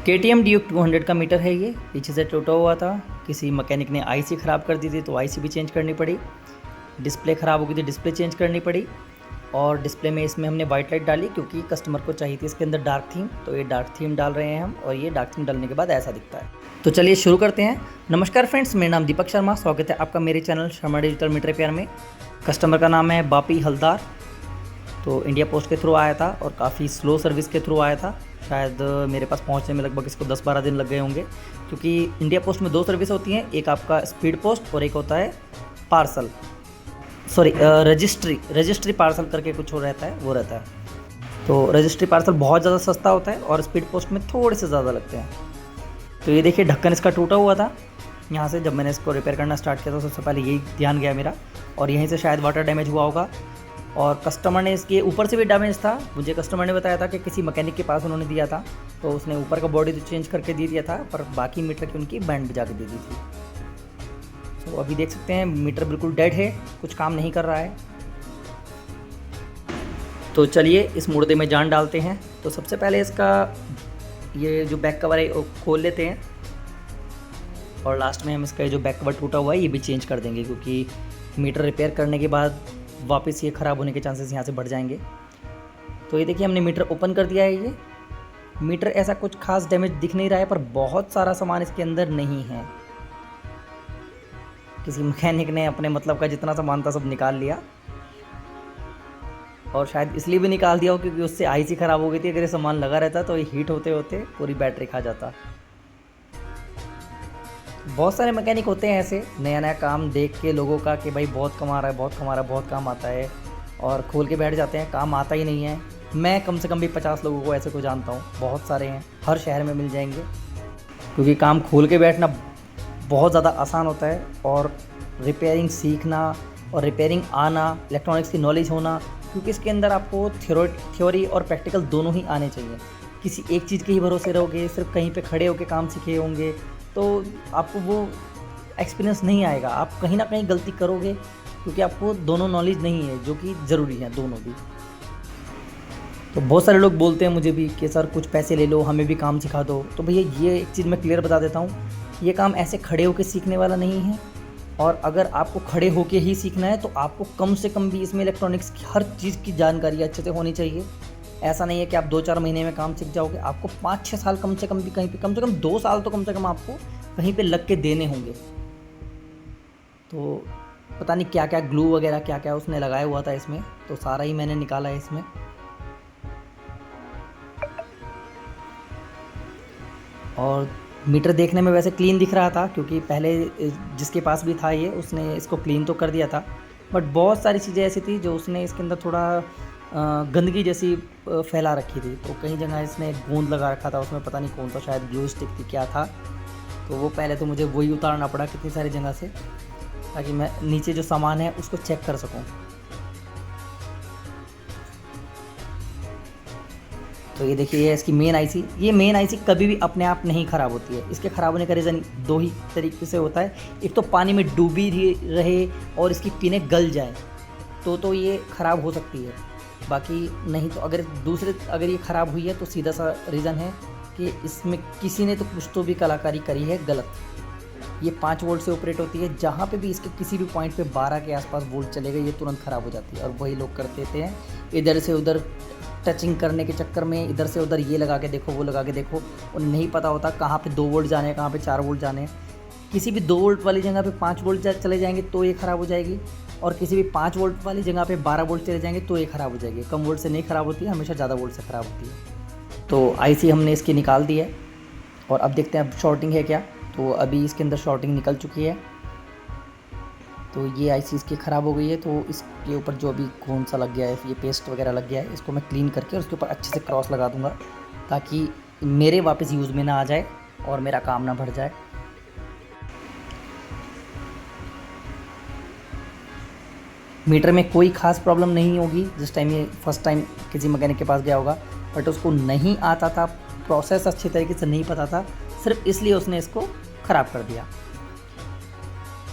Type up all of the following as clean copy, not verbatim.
KTM Duke 200 का metre है ये, पीछे से टूटा हुआ था। किसी मैकेनिक ने आईसी ख़राब कर दी थी तो आईसी भी चेंज करनी पड़ी। डिस्प्ले ख़राब हो गई थी, डिस्प्ले चेंज करनी पड़ी। और डिस्प्ले में इसमें हमने वाइट लाइट डाली क्योंकि कस्टमर को चाहिए थी इसके अंदर डार्क थीम, तो ये डार्क थीम डाल रहे हैं हम। और ये डार्क थीम डालने के बाद ऐसा दिखता है। तो चलिए शुरू करते हैं। नमस्कार फ्रेंड्स, मेरा नाम दीपक शर्मा, स्वागत है आपका मेरे channel Sharma digital meter repair में। कस्टमर का नाम है बापी हलदार। तो इंडिया पोस्ट के थ्रू आया था और काफ़ी स्लो सर्विस के थ्रू आया था। शायद मेरे पास पहुंचने में लगभग इसको 10-12 दिन लग गए होंगे, क्योंकि इंडिया पोस्ट में 2 सर्विस होती हैं, एक आपका स्पीड पोस्ट और एक होता है पार्सल, सॉरी रजिस्ट्री पार्सल करके कुछ हो रहता है, वो रहता है। तो रजिस्ट्री पार्सल बहुत ज़्यादा सस्ता होता है और स्पीड पोस्ट में थोड़े से ज़्यादा लगते हैं। तो ये देखिए, ढक्कन इसका टूटा हुआ था। यहाँ से जब मैंने इसको रिपेयर करना स्टार्ट किया तो सबसे पहले यही ध्यान गया मेरा, और यहीं से शायद वाटर डैमेज हुआ होगा। और कस्टमर ने इसके ऊपर से भी डैमेज था। मुझे कस्टमर ने बताया था कि किसी मैकेनिक के पास उन्होंने दिया था, तो उसने ऊपर का बॉडी तो चेंज करके दे दिया था, पर बाकी मीटर की उनकी बैंड बजा के दे दी थी। तो अभी देख सकते हैं मीटर बिल्कुल डेड है, कुछ काम नहीं कर रहा है। तो चलिए इस मुर्दे में जान डालते हैं। तो सबसे पहले इसका ये जो बैक कवर है वो खोल लेते हैं, और लास्ट में हम इसका जो बैक कवर टूटा हुआ है ये भी चेंज कर देंगे, क्योंकि मीटर रिपेयर करने के बाद वापस ये ख़राब होने के चांसेस यहाँ से बढ़ जाएंगे। तो ये देखिए, हमने मीटर ओपन कर दिया है। ये मीटर ऐसा कुछ खास डैमेज दिख नहीं रहा है, पर बहुत सारा सामान इसके अंदर नहीं है। किसी मैकेनिक ने अपने मतलब का जितना सामान था सब निकाल लिया, और शायद इसलिए भी निकाल दिया हो क्योंकि उससे आईसी ख़राब हो गई थी। अगर ये सामान लगा रहता तो ये हीट होते होते पूरी बैटरी खा जाता। बहुत सारे मैकेनिक होते हैं ऐसे, नया नया काम देख के लोगों का कि भाई बहुत कमा रहा है, बहुत कमा रहा है, बहुत काम आता है, और खोल के बैठ जाते हैं। काम आता ही नहीं है। मैं कम से कम भी 50 लोगों को ऐसे को जानता हूँ, बहुत सारे हैं, हर शहर में मिल जाएंगे। क्योंकि काम खोल के बैठना बहुत ज़्यादा आसान होता है, और रिपेयरिंग सीखना और रिपेयरिंग आना, इलेक्ट्रॉनिक्स की नॉलेज होना, क्योंकि इसके अंदर आपको थ्योरी और प्रैक्टिकल दोनों ही आने चाहिए। किसी एक चीज़ के ही भरोसे रहोगे, सिर्फ कहीं पे खड़े होकर काम सीखे होंगे, तो आपको वो एक्सपीरियंस नहीं आएगा। आप कहीं ना कहीं गलती करोगे, क्योंकि आपको दोनों नॉलेज नहीं है, जो कि ज़रूरी है दोनों भी। तो बहुत सारे लोग बोलते हैं मुझे भी कि सर कुछ पैसे ले लो, हमें भी काम सिखा दो। तो भैया ये एक चीज़ मैं क्लियर बता देता हूँ, ये काम ऐसे खड़े होकर सीखने वाला नहीं है। और अगर आपको खड़े होकर ही सीखना है तो आपको कम से कम भी इसमें इलेक्ट्रॉनिक्स की हर चीज़ की जानकारी अच्छे से होनी चाहिए। ऐसा नहीं है कि आप 2-4 महीने में काम सीख जाओगे। आपको 5-6 साल कम से कम भी, कहीं पे कम से कम 2 साल तो कम से कम आपको कहीं पे लग के देने होंगे। तो पता नहीं क्या क्या ग्लू वगैरह क्या क्या उसने लगाया हुआ था इसमें, तो सारा ही मैंने निकाला है इसमें। और मीटर देखने में वैसे क्लीन दिख रहा था, क्योंकि पहले जिसके पास भी था ये, उसने इसको क्लीन तो कर दिया था, बट बहुत सारी चीज़ें ऐसी थी जो उसने इसके अंदर थोड़ा गंदगी जैसी फैला रखी थी। तो कई जगह इसने एक गोंद लगा रखा था, उसमें पता नहीं कौन सा, शायद ग्लू स्टिक थी, क्या था। तो वो पहले तो मुझे वही उतारना पड़ा कितनी सारी जगह से, ताकि मैं नीचे जो सामान है उसको चेक कर सकूं। तो ये देखिए, ये इसकी मेन आईसी। ये मेन आईसी कभी भी अपने आप नहीं ख़राब होती है। इसके ख़राब होने का रीज़न 2 ही तरीके से होता है। एक तो पानी में डूबी रहे और इसकी पिनें गल जाए, तो ये ख़राब हो सकती है। बाकी नहीं तो अगर ये ख़राब हुई है तो सीधा सा रीज़न है कि इसमें किसी ने तो कुछ तो भी कलाकारी करी है गलत। ये 5 वोल्ट से ऑपरेट होती है। जहाँ पे भी इसके किसी भी पॉइंट पे 12 के आसपास वोल्ट चलेगा, ये तुरंत ख़राब हो जाती है। और वही लोग कर देते हैं, इधर से उधर टचिंग करने के चक्कर में इधर से उधर ये लगा के देखो, वो लगा के देखो। उन्हें नहीं पता होता कहाँ पे 2 वोल्ट जाने हैं, कहाँ पे 4 वोल्ट जाने हैं। किसी भी 2 वोल्ट वाली जगह पे 5 वोल्ट चले जाएंगे तो ये ख़राब हो जाएगी, और किसी भी 5 वोल्ट वाली जगह पे 12 वोल्ट चले जाएंगे तो ये ख़राब हो जाएगी। कम वोल्ट से नहीं ख़राब होती है, हमेशा ज़्यादा वोल्ट से ख़राब होती है। तो आईसी हमने इसकी निकाल दी है, और अब देखते हैं अब शॉर्टिंग है क्या। तो अभी इसके अंदर शॉर्टिंग निकल चुकी है। तो ये आईसी इसकी ख़राब हो गई है। तो इसके ऊपर जो अभी खून सा लग गया है, ये पेस्ट वगैरह लग गया है, इसको मैं क्लीन करके उसके ऊपर अच्छे से क्रॉस लगा दूंगा, ताकि मेरे वापस यूज़ में ना आ जाए और मेरा काम ना बढ़ जाए। मीटर में कोई ख़ास प्रॉब्लम नहीं होगी। जिस टाइम ये फर्स्ट टाइम किसी मैकेनिक के पास गया होगा, बट उसको नहीं आता था, प्रोसेस अच्छी तरीके से नहीं पता था, सिर्फ इसलिए उसने इसको ख़राब कर दिया।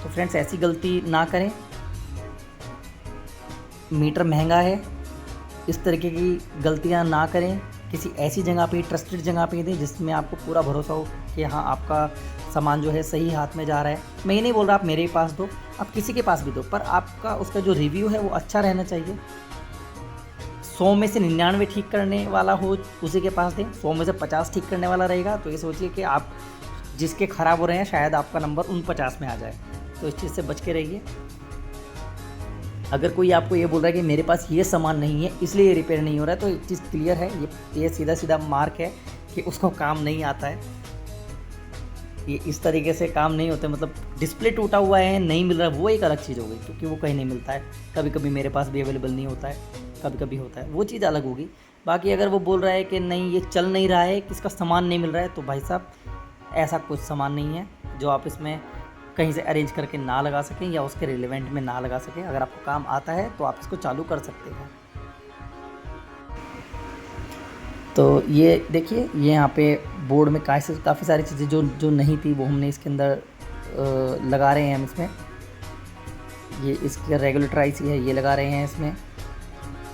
तो फ्रेंड्स, ऐसी गलती ना करें। मीटर महंगा है, इस तरीके की गलतियां ना करें। किसी ऐसी जगह पे, ट्रस्टेड जगह पे दें जिसमें आपको पूरा भरोसा हो कि हाँ आपका सामान जो है सही हाथ में जा रहा है। मैं ये नहीं बोल रहा आप मेरे पास दो, आप किसी के पास भी दो, पर आपका उसका जो रिव्यू है वो अच्छा रहना चाहिए। 100 में से 99 ठीक करने वाला हो उसी के पास दें, 100 में से 50 ठीक करने वाला रहेगा तो ये सोचिए कि आप जिसके ख़राब हो रहे हैं शायद आपका नंबर उन 50 में आ जाए। तो इस चीज़ से बच के रहिए। अगर कोई आपको ये बोल रहा है कि मेरे पास ये सामान नहीं है इसलिए ये रिपेयर नहीं हो रहा है, तो एक चीज़ क्लियर है, ये सीधा सीधा मार्क है कि उसको काम नहीं आता है। ये इस तरीके से काम नहीं होते, मतलब डिस्प्ले टूटा हुआ है नहीं मिल रहा है वो एक अलग चीज़ हो गई, क्योंकि वो कहीं नहीं मिलता है। कभी कभी मेरे पास भी अवेलेबल नहीं होता है, कभी कभी होता है, वो चीज़ अलग होगी। बाकी अगर वो बोल रहा है कि नहीं ये चल नहीं रहा है, किसका सामान नहीं मिल रहा है, तो भाई साहब ऐसा कुछ सामान नहीं है जो आप इसमें कहीं से अरेंज करके ना लगा सकें या उसके रिलेवेंट में ना लगा सकें। अगर आपको काम आता है तो आप इसको चालू कर सकते हैं। तो ये देखिए, ये यहाँ पे बोर्ड में काफ़ी सारी चीज़ें जो नहीं थी वो हमने इसके अंदर लगा रहे हैं हम इसमें। ये इसके रेगुलेटर IC है, ये लगा रहे हैं इसमें,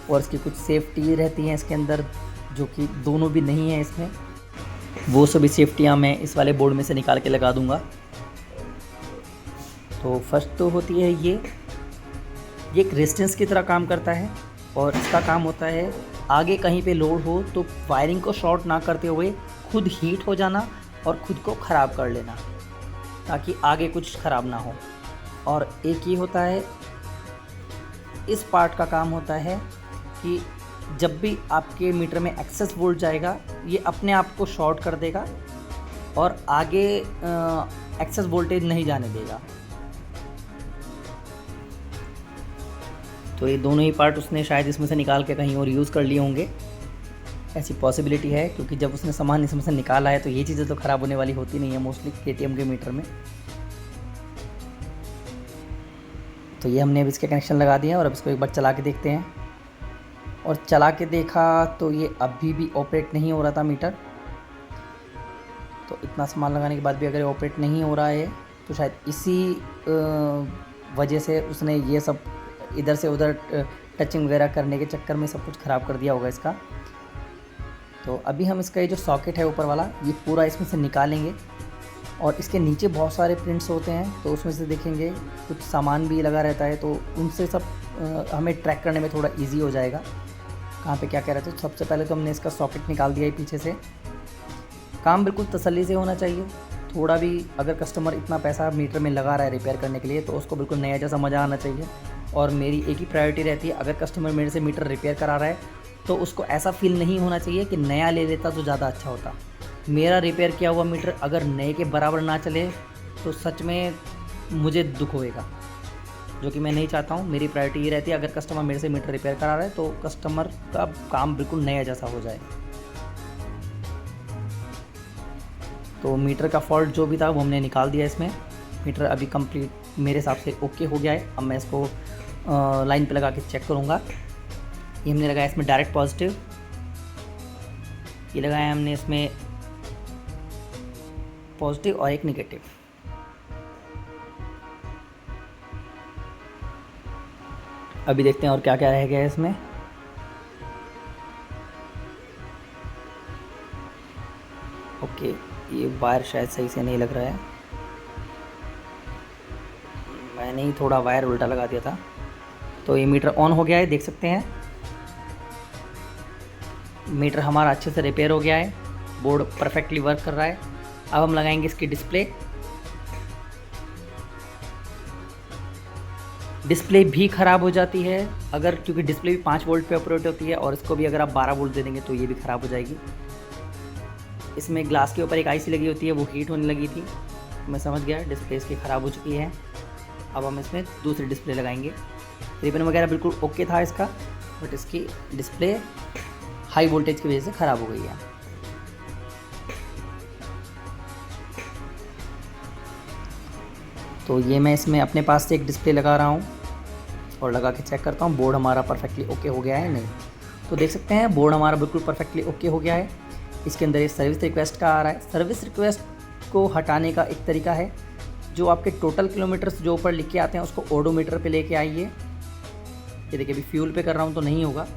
और इसकी कुछ सेफ्टी रहती हैं इसके अंदर जो कि दोनों भी नहीं है इसमें। वो सभी सेफ्टियाँ मैं इस वाले बोर्ड में से निकाल के लगा दूँगा। तो फर्स्ट तो होती है ये एक रेजिस्टेंस की तरह काम करता है, और इसका काम होता है आगे कहीं पे लोड हो तो वायरिंग को शॉर्ट ना करते हुए खुद हीट हो जाना और ख़ुद को ख़राब कर लेना, ताकि आगे कुछ ख़राब ना हो। और एक ये होता है, इस पार्ट का काम होता है कि जब भी आपके मीटर में एक्सेस वोल्ट जाएगा ये अपने आप को शॉर्ट कर देगा और आगे एक्सेस वोल्टेज नहीं जाने देगा। तो ये दोनों ही पार्ट उसने शायद इसमें से निकाल के कहीं और यूज़ कर लिए होंगे, ऐसी पॉसिबिलिटी है, क्योंकि जब उसने सामान इसमें से निकाला है तो ये चीज़ें तो ख़राब होने वाली होती नहीं है मोस्टली KTM के मीटर में। तो ये हमने अब इसके कनेक्शन लगा दिए हैं और अब इसको एक बार चला के देखते हैं। और चला के देखा तो ये अभी भी ऑपरेट नहीं हो रहा था मीटर। तो इतना सामान लगाने के बाद भी अगर ऑपरेट नहीं हो रहा है तो शायद इसी वजह से उसने ये सब इधर से उधर टचिंग वगैरह करने के चक्कर में सब कुछ ख़राब कर दिया होगा इसका। तो अभी हम इसका ये जो सॉकेट है ऊपर वाला ये पूरा इसमें से निकालेंगे, और इसके नीचे बहुत सारे प्रिंट्स होते हैं तो उसमें से देखेंगे कुछ सामान भी लगा रहता है, तो उनसे सब हमें ट्रैक करने में थोड़ा ईजी हो जाएगा कहाँ पे क्या कह रहे थे। तो सबसे पहले तो हमने इसका सॉकेट निकाल दिया है पीछे से। काम बिल्कुल तसल्ली से होना चाहिए, थोड़ा भी अगर कस्टमर इतना पैसा मीटर में लगा रहा है रिपेयर करने के लिए तो उसको बिल्कुल नया जैसा मज़ा आना चाहिए। और मेरी एक ही प्रायोरिटी रहती है, अगर कस्टमर मेरे से मीटर रिपेयर करा रहा है तो उसको ऐसा फील नहीं होना चाहिए कि नया ले लेता तो ज़्यादा अच्छा होता। मेरा रिपेयर किया हुआ मीटर अगर नए के बराबर ना चले तो सच में मुझे दुख होएगा, जो कि मैं नहीं चाहता हूँ। मेरी प्रायोरिटी ये रहती है अगर कस्टमर मेरे से मीटर रिपेयर करा रहा है तो कस्टमर का काम बिल्कुल नया जैसा हो जाए। तो मीटर का फॉल्ट जो भी था वो हमने निकाल दिया इसमें। मीटर अभी कंप्लीट मेरे हिसाब से ओके हो गया है। अब मैं इसको लाइन पे लगा के चेक करूँगा। ये हमने लगाया इसमें डायरेक्ट पॉजिटिव, ये लगाया हमने इसमें पॉजिटिव और एक नेगेटिव। अभी देखते हैं और क्या क्या रह गया है इसमें। ओके, ये वायर शायद सही से नहीं लग रहा है, मैंने ही थोड़ा वायर उल्टा लगा दिया था। तो ये मीटर ऑन हो गया है, देख सकते हैं मीटर हमारा अच्छे से रिपेयर हो गया है, बोर्ड परफेक्टली वर्क कर रहा है। अब हम लगाएंगे इसकी डिस्प्ले। डिस्प्ले भी ख़राब हो जाती है अगर, क्योंकि डिस्प्ले भी 5 वोल्ट पे ऑपरेट होती है और इसको भी अगर आप 12 वोल्ट दे देंगे तो ये भी ख़राब हो जाएगी। इसमें ग्लास के ऊपर एक IC लगी होती है, वो हीट होने लगी थी, मैं समझ गया डिस्प्ले इसकी ख़राब हो चुकी है। अब हम इसमें दूसरी डिस्प्ले लगाएंगे। रिबन वगैरह बिल्कुल ओके था इसका, बट इसकी डिस्प्ले हाई वोल्टेज की वजह से ख़राब हो गई है। तो ये मैं इसमें अपने पास से एक डिस्प्ले लगा रहा हूँ और लगा के चेक करता हूँ बोर्ड हमारा परफेक्टली ओके हो गया है नहीं। तो देख सकते हैं बोर्ड हमारा बिल्कुल परफेक्टली ओके हो गया है। इसके अंदर ये सर्विस रिक्वेस्ट का आ रहा है। सर्विस रिक्वेस्ट को हटाने का एक तरीका है, जो आपके टोटल किलोमीटर्स जो ऊपर लिख के आते हैं उसको ओडोमीटर पे लेके आइए। ये देखिए अभी फ्यूल पे कर रहा हूँ तो नहीं होगा,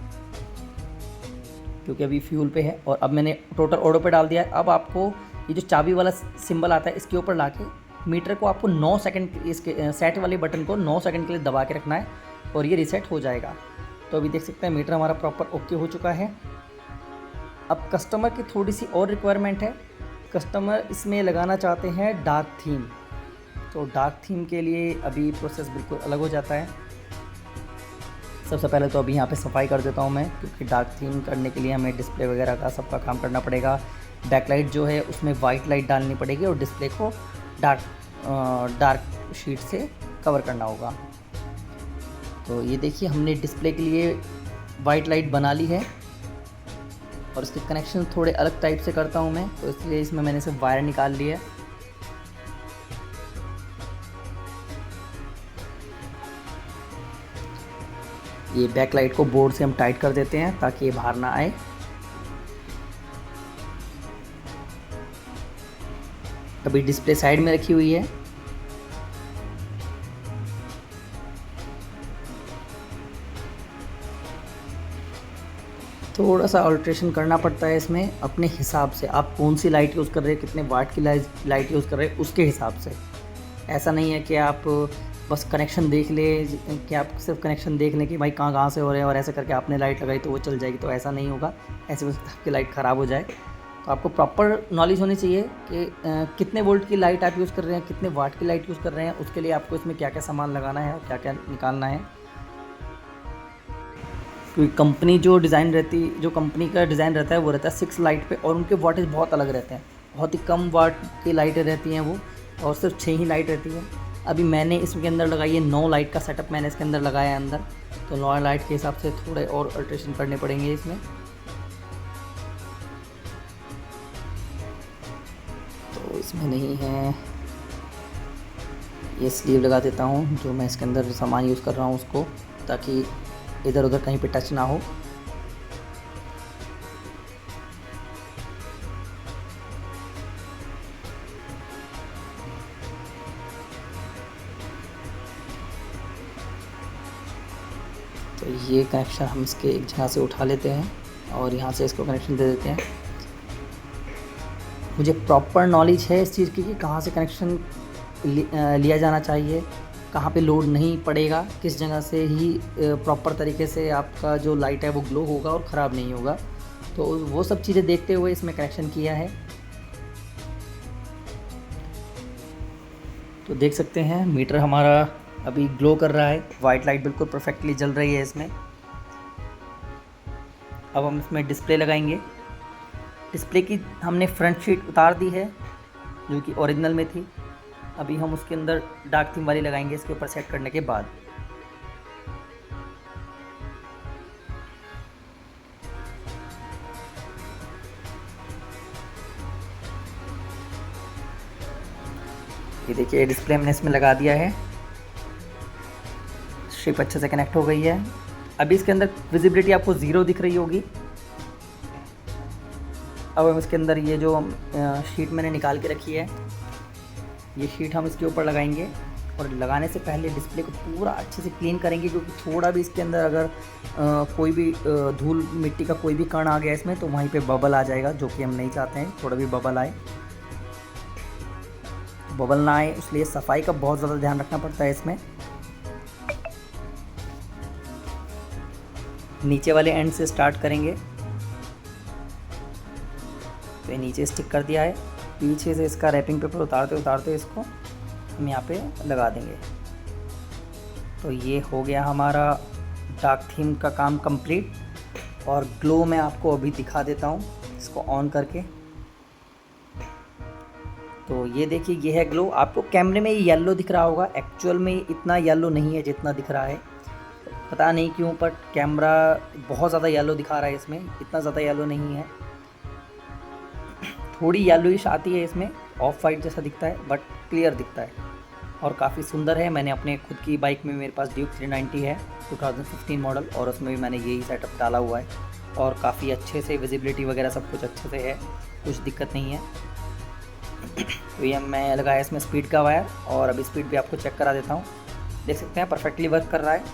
क्योंकि अभी फ्यूल पे है। और अब मैंने टोटल ऑटो पे डाल दिया है। अब आपको ये जो चाबी वाला सिंबल आता है इसके ऊपर लाके मीटर को आपको 9 सेकंड, इसके सेट वाले बटन को 9 सेकंड के लिए दबा के रखना है और ये रीसेट हो जाएगा। तो अभी देख सकते हैं मीटर हमारा प्रॉपर ओके हो चुका है। अब कस्टमर की थोड़ी सी और रिक्वायरमेंट है। कस्टमर इसमें लगाना चाहते हैं डार्क थीम। तो डार्क थीम के लिए अभी प्रोसेस बिल्कुल अलग हो जाता है। सबसे पहले तो अभी यहाँ पे सफाई कर देता हूँ मैं, क्योंकि डार्क थीम करने के लिए हमें डिस्प्ले वगैरह का सबका काम करना पड़ेगा। बैकलाइट जो है उसमें वाइट लाइट डालनी पड़ेगी और डिस्प्ले को डार्क शीट से कवर करना होगा। तो ये देखिए हमने डिस्प्ले के लिए वाइट लाइट बना ली है और इसके कनेक्शन थोड़े अलग टाइप से करता हूँ मैं, तो इसलिए इसमें मैंने सिर्फ वायर निकाल ली है। ये बैक लाइट को बोर्ड से हम टाइट कर देते हैं ताकि ये बाहर ना आए। अभी डिस्प्ले साइड में रखी हुई है। थोड़ा सा अल्ट्रेशन करना पड़ता है इसमें अपने हिसाब से, आप कौन सी लाइट यूज़ कर रहे हैं, कितने वाट की लाइट यूज़ कर रहे हैं उसके हिसाब से। ऐसा नहीं है कि आप बस कनेक्शन देख ले, कि आप सिर्फ कनेक्शन देख लें कि भाई कहाँ से हो रहे हैं और ऐसे करके आपने लाइट लगाई तो वो चल जाएगी, तो ऐसा नहीं होगा। ऐसे हो सकता है आपकी लाइट ख़राब हो जाए। तो आपको प्रॉपर नॉलेज होनी चाहिए कि कितने वोल्ट की लाइट आप यूज़ कर रहे हैं, कितने वाट की लाइट यूज़ कर रहे हैं, उसके लिए आपको इसमें क्या क्या सामान लगाना है और क्या क्या निकालना है। क्योंकि कंपनी जो कंपनी का डिज़ाइन रहता है वो रहता है 6 लाइट पे, और उनके वाटेज बहुत अलग रहते हैं। बहुत ही कम वाट की लाइटें रहती हैं वो, और सिर्फ 6 ही लाइट रहती है। अभी मैंने इसके अंदर लगाई है 9 लाइट का सेटअप मैंने इसके अंदर लगाया है अंदर, तो 9 लाइट के हिसाब से थोड़े और अल्ट्रेशन करने पड़ेंगे इसमें। तो इसमें नहीं है, ये स्लीव लगा देता हूँ जो मैं इसके अंदर सामान यूज़ कर रहा हूँ उसको, ताकि इधर उधर कहीं पे टच ना हो। तो ये कनेक्शन हम इसके एक जगह से उठा लेते हैं और यहाँ से इसको कनेक्शन दे देते हैं। मुझे प्रॉपर नॉलेज है इस चीज़ की कि कहाँ से कनेक्शन लिया जाना चाहिए, कहाँ पे लोड नहीं पड़ेगा, किस जगह से ही प्रॉपर तरीके से आपका जो लाइट है वो ग्लो होगा और ख़राब नहीं होगा। तो वो सब चीज़ें देखते हुए इसमें कनेक्शन किया है। तो देख सकते हैं मीटर हमारा अभी ग्लो कर रहा है, वाइट लाइट बिल्कुल परफेक्टली जल रही है इसमें। अब हम इसमें डिस्प्ले लगाएंगे। डिस्प्ले की हमने फ्रंट शीट उतार दी है जो कि ओरिजिनल में थी। अभी हम उसके अंदर डार्क थीम वाली लगाएंगे इसके ऊपर सेट करने के बाद। ये देखिए डिस्प्ले हमने इसमें लगा दिया है, स्ट्रिप अच्छे से कनेक्ट हो गई है। अभी इसके अंदर विजिबिलिटी आपको 0 दिख रही होगी। अब हम इसके अंदर ये जो शीट मैंने निकाल के रखी है, ये शीट हम इसके ऊपर लगाएंगे और लगाने से पहले डिस्प्ले को पूरा अच्छे से क्लीन करेंगे, क्योंकि थोड़ा भी इसके अंदर अगर कोई भी धूल मिट्टी का कोई भी कण आ गया इसमें तो वहीं पे बबल आ जाएगा, जो कि हम नहीं चाहते हैं। थोड़ा भी बबल आए, बबल ना आए इसलिए सफाई का बहुत ज़्यादा ध्यान रखना पड़ता है इसमें। नीचे वाले एंड से स्टार्ट करेंगे। तो ये नीचे स्टिक कर दिया है, पीछे से इसका रैपिंग पेपर उतारते इसको हम यहाँ पे लगा देंगे। तो ये हो गया हमारा डार्क थीम का काम कंप्लीट। और ग्लो मैं आपको अभी दिखा देता हूँ इसको ऑन करके। तो ये देखिए ये है ग्लो। आपको कैमरे में ये येलो दिख रहा होगा, एक्चुअल में इतना येलो नहीं है जितना दिख रहा है, पता नहीं क्यों, पर कैमरा बहुत ज़्यादा येलो दिखा रहा है इसमें। इतना ज़्यादा येलो नहीं है, थोड़ी येलोइश आती है इसमें, ऑफ वाइट जैसा दिखता है बट क्लियर दिखता है और काफ़ी सुंदर है। मैंने अपने खुद की बाइक में, मेरे पास ड्यूक 390 है 2015 मॉडल, और उसमें भी मैंने यही सेटअप डाला हुआ है और काफ़ी अच्छे से विजिबिलिटी वगैरह सब कुछ अच्छे से है, कुछ दिक्कत नहीं है। तो ये मैं लगाया इसमें स्पीड का वायर, और अभी स्पीड भी आपको चेक करा देता हूँ। देख सकते हैं परफेक्टली वर्क कर रहा है।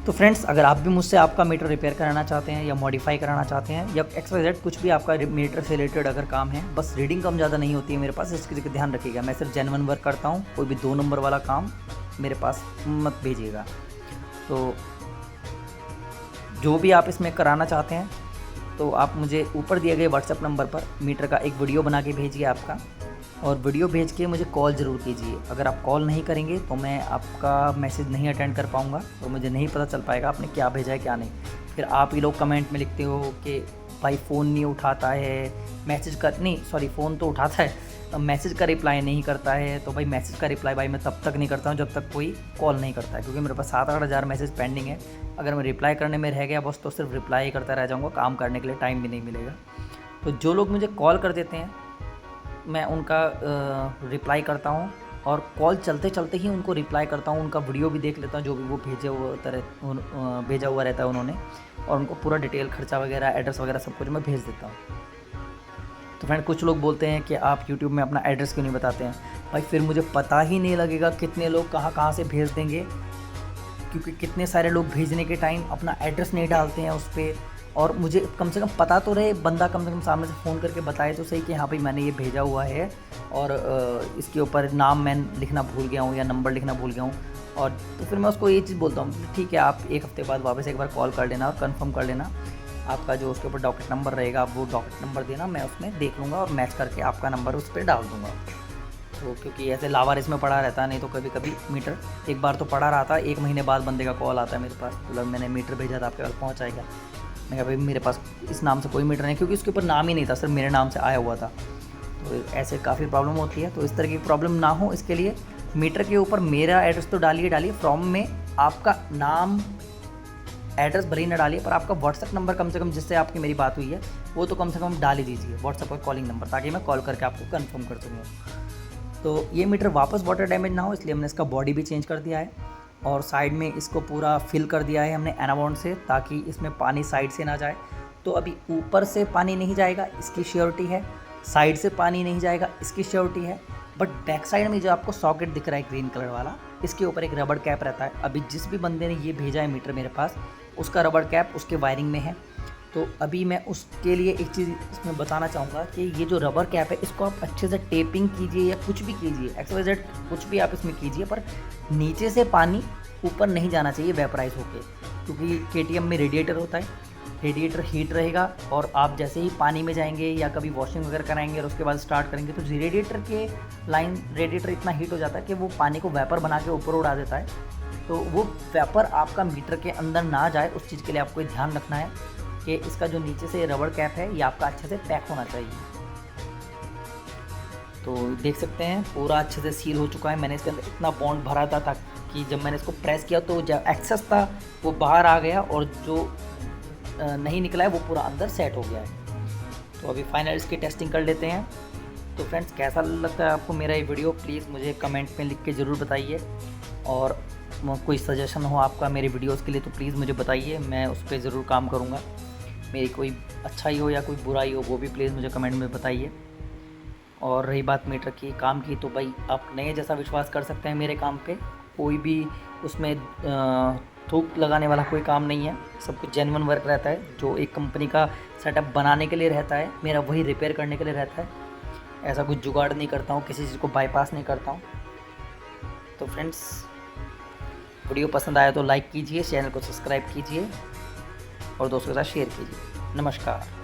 तो फ्रेंड्स, अगर आप भी मुझसे आपका मीटर रिपेयर कराना चाहते हैं या मॉडिफाई कराना चाहते हैं या XYZ कुछ भी आपका मीटर से रिलेटेड अगर काम है, बस रीडिंग कम ज़्यादा नहीं होती है मेरे पास, इसके लिए ध्यान रखिएगा। मैं सिर्फ जेन्युइन वर्क करता हूँ, कोई भी 2 नंबर वाला काम मेरे पास मत भेजिएगा। तो जो भी आप इसमें कराना चाहते हैं तो आप मुझे ऊपर दिए गए व्हाट्सएप नंबर पर मीटर का एक वीडियो बना के भेजिए आपका, और वीडियो भेज के मुझे कॉल ज़रूर कीजिए। अगर आप कॉल नहीं करेंगे तो मैं आपका मैसेज नहीं अटेंड कर पाऊँगा और मुझे नहीं पता चल पाएगा आपने क्या भेजा है क्या नहीं। फिर आप ही लोग कमेंट में लिखते हो कि भाई फ़ोन नहीं उठाता है, फ़ोन तो उठाता है, मैसेज का रिप्लाई नहीं करता है। तो भाई मैसेज का रिप्लाई भाई मैं तब तक नहीं करता हूँ जब तक कोई कॉल नहीं करता है, क्योंकि मेरे पास 7-8 हज़ार मैसेज पेंडिंग है। अगर मैं रिप्लाई करने में रह गया बस तो सिर्फ रिप्लाई ही करता रह जाऊँगा, काम करने के लिए टाइम भी नहीं मिलेगा। तो जो लोग मुझे कॉल कर देते हैं मैं उनका रिप्लाई करता हूँ, और कॉल चलते चलते ही उनको रिप्लाई करता हूँ, उनका वीडियो भी देख लेता हूँ जो भी वो भेजा हुआ रहता है उन्होंने, और उनको पूरा डिटेल खर्चा वगैरह एड्रेस वगैरह सब कुछ मैं भेज देता हूँ। तो फ्रेंड, कुछ लोग बोलते हैं कि आप यूट्यूब में अपना एड्रेस क्यों नहीं बताते हैं। भाई फिर मुझे पता ही नहीं लगेगा कितने लोग कहाँ से भेज देंगे, क्योंकि कितने सारे लोग भेजने के टाइम अपना एड्रेस नहीं डालते हैं उस पर। और मुझे कम से कम पता तो रहे, बंदा कम से कम सामने से फ़ोन करके बताए तो सही कि हाँ भाई मैंने ये भेजा हुआ है और इसके ऊपर नाम मैं लिखना भूल गया हूँ या नंबर लिखना भूल गया हूँ। और तो फिर मैं उसको ये चीज़ बोलता हूँ, ठीक है आप 1 हफ़्ते बाद वापस एक बार कॉल कर लेना और कंफर्म कर लेना आपका जो उसके ऊपर डॉकेट नंबर रहेगा, आप वो डॉकेट नंबर देना, मैं उसमें देख लूँगा और मैच करके आपका नंबर उस पर डाल दूँगा। तो क्योंकि ऐसे लावारिस में पड़ा रहता है, नहीं तो कभी कभी मीटर एक बार तो पड़ा रहा था, 1 महीने बाद बंदे का कॉल आता है मेरे पास, मतलब मैंने मीटर भेजा था आपके पास पहुँचाएगा। मैं कहा भाई मेरे पास इस नाम से कोई मीटर नहीं, क्योंकि उसके ऊपर नाम ही नहीं था, सिर्फ मेरे नाम से आया हुआ था। तो ऐसे काफ़ी प्रॉब्लम होती है। तो इस तरह की प्रॉब्लम ना हो इसके लिए मीटर के ऊपर मेरा एड्रेस तो डालिए, फॉर्म में आपका नाम एड्रेस भले ही ना डालिए, पर आपका व्हाट्सएप नंबर कम से कम जिससे आपकी मेरी बात हुई है वो तो कम से कम डाल ही दीजिए व्हाट्सएप पर कॉलिंग नंबर, ताकि मैं कॉल करके आपको कंफर्म कर सकूँ। तो ये मीटर वापस वाटर डैमेज ना हो इसलिए हमने इसका बॉडी भी चेंज कर दिया है, और साइड में इसको पूरा फिल कर दिया है हमने एनाबॉन्ड से, ताकि इसमें पानी साइड से ना जाए। तो अभी ऊपर से पानी नहीं जाएगा इसकी श्योरिटी है, साइड से पानी नहीं जाएगा इसकी श्योरिटी है, बट बैक साइड में जो आपको सॉकेट दिख रहा है ग्रीन कलर वाला, इसके ऊपर एक रबड़ कैप रहता है। अभी जिस भी बंदे ने ये भेजा है मीटर मेरे पास, उसका रबड़ कैप उसके वायरिंग में है। तो अभी मैं उसके लिए एक चीज़ इसमें बताना चाहूँगा कि ये जो रबर कैप है इसको आप अच्छे से टेपिंग कीजिए या कुछ भी कीजिए, XYZ कुछ भी आप इसमें कीजिए, पर नीचे से पानी ऊपर नहीं जाना चाहिए वेपराइज होके, क्योंकि KTM में रेडिएटर होता है, रेडिएटर हीट रहेगा, और आप जैसे ही पानी में जाएंगे या कभी वॉशिंग वगैरह कराएंगे और उसके बाद स्टार्ट करेंगे तो रेडिएटर इतना हीट हो जाता है कि वो पानी को वेपर बना के ऊपर उड़ा देता है। तो वो वेपर आपका मीटर के अंदर ना जाए, उस चीज़ के लिए आपको ध्यान रखना है कि इसका जो नीचे से रबड़ कैप है ये आपका अच्छे से पैक होना चाहिए। तो देख सकते हैं पूरा अच्छे से सील हो चुका है। मैंने इसके अंदर इतना बॉन्ड भरा था ताकि जब मैंने इसको प्रेस किया तो जो एक्सेस था वो बाहर आ गया, और जो नहीं निकला है वो पूरा अंदर सेट हो गया है। तो अभी फाइनल इसकी टेस्टिंग कर लेते हैं। तो फ्रेंड्स, कैसा लगता है आपको मेरा ये वीडियो, प्लीज़ मुझे कमेंट में लिख के ज़रूर बताइए, और कोई सजेशन हो आपका मेरे वीडियोस के लिए तो प्लीज़ मुझे बताइए, मैं उस पर ज़रूर काम करूँगा। मेरी कोई अच्छाई हो या कोई बुराई हो वो भी प्लीज़ मुझे कमेंट में बताइए। और रही बात मीटर की काम की, तो भाई आप नए जैसा विश्वास कर सकते हैं मेरे काम पे, कोई भी उसमें थूक लगाने वाला कोई काम नहीं है, सब कुछ जेन्युइन वर्क रहता है। जो एक कंपनी का सेटअप बनाने के लिए रहता है मेरा, वही रिपेयर करने के लिए रहता है। ऐसा कुछ जुगाड़ नहीं करता हूँ, किसी चीज़ को बाईपास नहीं करता हूँ। तो फ्रेंड्स, वीडियो पसंद आया तो लाइक कीजिए, चैनल को सब्सक्राइब कीजिए और दोस्तों के साथ शेयर कीजिए। नमस्कार।